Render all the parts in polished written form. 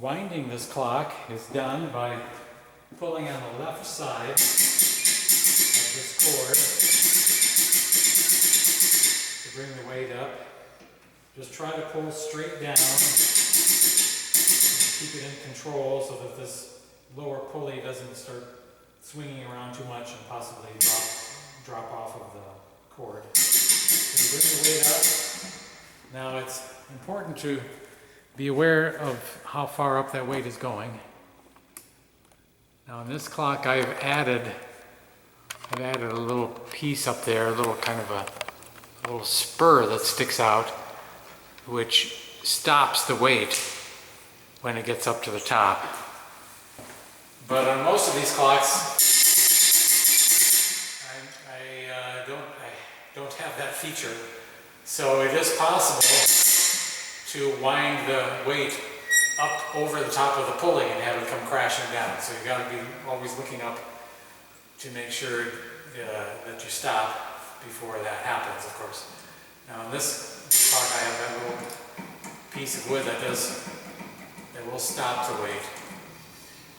Winding this clock is done by pulling on the left side of this cord to bring the weight up. Just try to pull straight down and keep it in control so that this lower pulley doesn't start swinging around too much and possibly drop off of the cord. So you bring the weight up. Now it's important to be aware of how far up that weight is going. Now in this clock I've added a little piece up there, a little kind of a little spur that sticks out, which stops the weight when it gets up to the top. But on most of these clocks, I don't have that feature. So it is possible to wind the weight up over the top of the pulley and have it come crashing down. So you got to be always looking up to make sure that you stop before that happens, of course. Now in this clock I have that little piece of wood that will stop the weight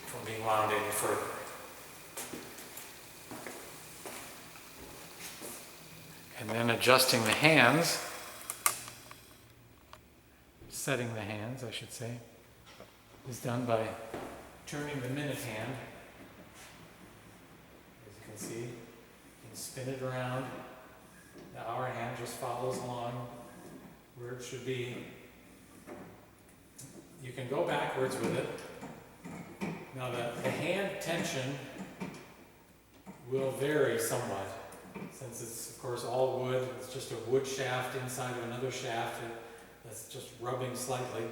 from being wound any further. And then adjusting the hands, setting the hands, I should say, is done by turning the minute hand. As you can see, you can spin it around. The hour hand just follows along where it should be. You can go backwards with it. Now the hand tension will vary somewhat, since it's of course all wood. It's just a wood shaft inside of another shaft that's just rubbing slightly,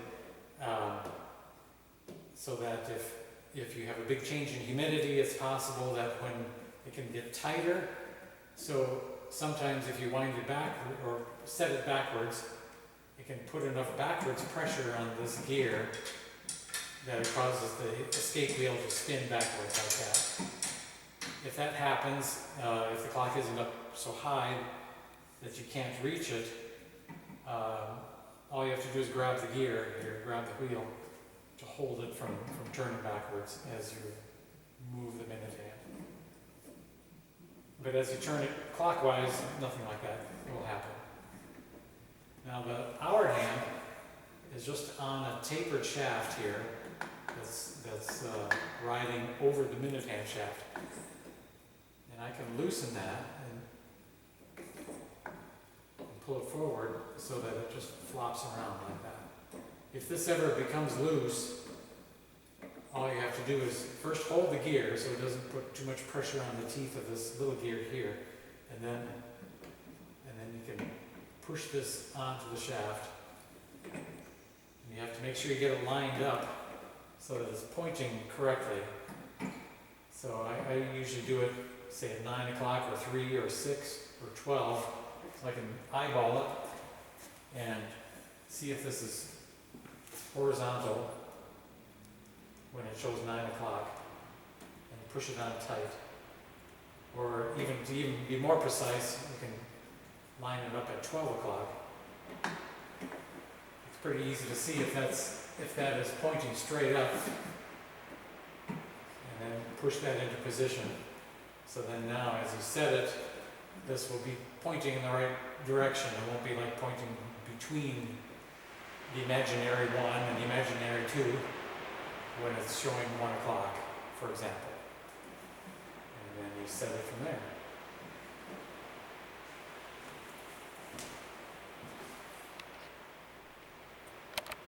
so that if you have a big change in humidity, it's possible that when it can get tighter. So sometimes if you wind it back or set it backwards, it can put enough backwards pressure on this gear that it causes the escape wheel to spin backwards like that. If that happens, if the clock isn't up so high that you can't reach it, all you have to do is grab the gear here, grab the wheel to hold it from turning backwards as you move the minute hand. But as you turn it clockwise, nothing like that will happen. Now the hour hand is just on a tapered shaft here that's riding over the minute hand shaft. And I can loosen that and pull it forward so that it just flops around like that. If this ever becomes loose, all you have to do is first hold the gear so it doesn't put too much pressure on the teeth of this little gear here, and then you can push this onto the shaft. And you have to make sure you get it lined up so that it's pointing correctly. So I usually do it, say at 9 o'clock or 3 or 6 or 12, so I can eyeball it and see if this is horizontal when it shows 9 o'clock, and push it on tight. Or even to be more precise, you can line it up at 12 o'clock. It's pretty easy to see if that is pointing straight up, and then push that into position. So then now as you set it, this will be pointing in the right direction. It won't be like pointing between the imaginary 1 and the imaginary 2 when it's showing 1 o'clock, for example. And then you set it from there.